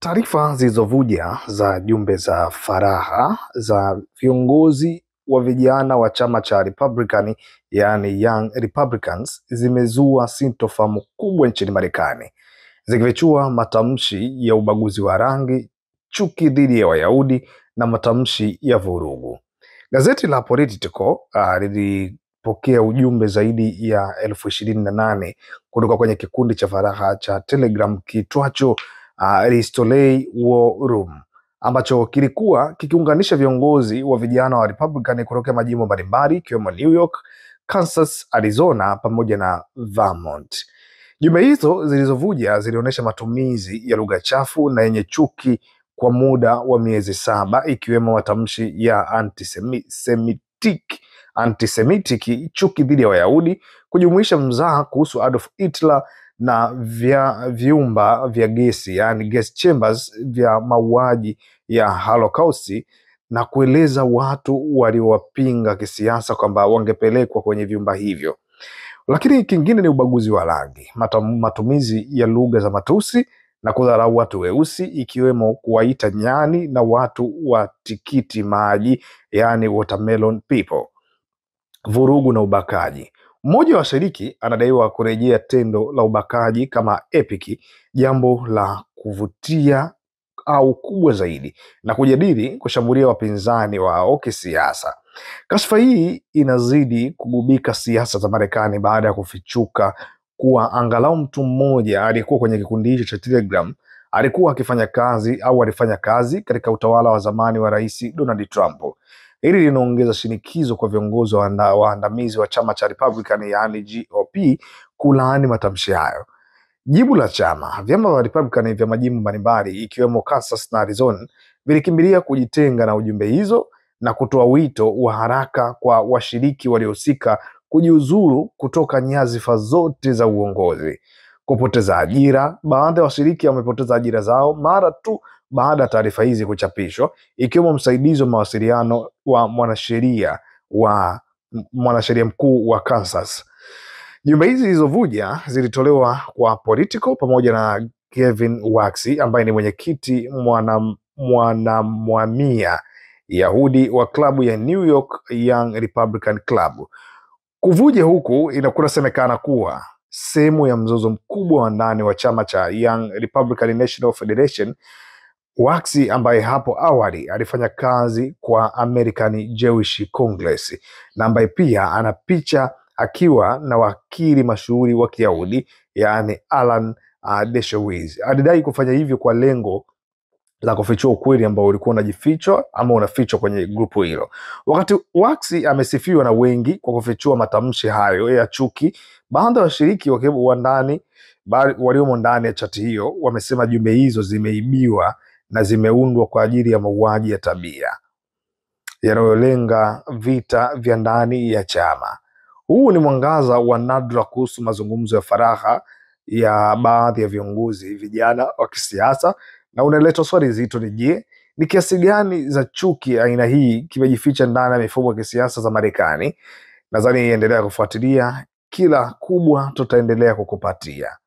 Taarifa zilizovuja za jumbe za faragha za viongozi wa vijana wa chama cha Republican, yaani Young Republicans, zimezua sintofahamu kubwa nchini Marekani, zikifichua matamshi ya ubaguzi wa rangi, chuki dhidi ya Wayahudi na matamshi ya vurugu. Gazeti la Politico lilipokea ujumbe zaidi ya 28,000 kutoka kwenye kikundi cha faragha cha Telegram kitwacho Restore War Room, ambacho kilikuwa kikiunganisha viongozi wa vijana wa Republican kutoka majimbo mbalimbali ikiwemo New York, Kansas, Arizona pamoja na Vermont. Jumbe hizo zilizovuja zilionyesha matumizi ya lugha chafu na yenye chuki kwa muda wa miezi 7, ikiwemo matamshi ya antisemitic, chuki dhidi ya Wayahudi, kujumuisha mzaha kuhusu Adolf Hitler na vyumba vya gesi, yani gas chambers, vya mauaji ya Holocaust, na kueleza watu waliowapinga kisiasa kwamba wangepelekwa kwenye vyumba hivyo. Lakini kingine ni ubaguzi wa rangi, matumizi ya lugha za matusi na kudharau watu weusi, ikiwemo kuwaita nyani na watu wa tikiti maji, yani watermelon people, vurugu na ubakaji. Mmoja wa washiriki anadaiwa kurejea tendo la ubakaji kama epic, jambo la kuvutia au kubwa zaidi, na kujadili kushambulia wapinzani wao kisiasa. Kashfa hii inazidi kugubika siasa za Marekani baada ya kufichuka kuwa angalau mtu mmoja aliyekuwa kwenye kikundi hicho cha Telegram alikuwa alifanya kazi katika utawala wa zamani wa Rais Donald Trump. Hili linaongeza shinikizo kwa viongozi waandamizi wa chama cha Republican, yaani GOP, kulaani matamshi hayo. Jibu la vyama vya Republican vya majimbo mbalimbali ikiwemo Kansas na Arizona vilikimbilia kujitenga na ujumbe hizo na kutoa wito wa haraka kwa washiriki waliohusika kujiuzuru kutoka nyadhifa zote za uongozi. Kupoteza ajira: baadhi ya washiriki wamepoteza ajira zao mara tu baada ya taarifa hizi kuchapishwa, ikiwemo msaidizi wa mawasiliano wa mwanasheria mkuu wa Kansas. Jumbe hizi zilizovuja zilitolewa kwa Politico pamoja na Kevin Waxy, ambaye ni mwenyekiti mwanamwamia Yahudi wa klabu ya New York Young Republican Club. Kuvuja huku inasemekana kuwa sehemu ya mzozo mkubwa wa ndani wa chama cha Young Republican National Federation. Waxy, ambaye hapo awali alifanya kazi kwa American Jewish Congress na ambaye pia ana picha akiwa na wakili mashuhuri wa Kiyahudi, yaani Alan Dershowitz, alidai kufanya hivyo kwa lengo la kufichua ukweli ambao ulikuwa unajifichwa ama unafichwa kwenye grupu hilo. Wakati Waxy amesifiwa na wengi kwa kufichua matamshi hayo ya chuki, baadhi ya washiriki waliomo ndani ya chati hiyo wamesema jumbe hizo zimeibiwa na zimeundwa kwa ajili ya mauaji ya tabia yanayolenga vita vya ndani ya chama. Huu ni mwangaza wa nadra kuhusu mazungumzo ya faragha ya baadhi ya viongozi vijana wa kisiasa, na unaleta swali zito: ni kiasi gani za chuki aina hii kimejificha ndani ya mifumo ya kisiasa za Marekani? Nadhani endelea kufuatilia, kila kubwa tutaendelea kukupatia.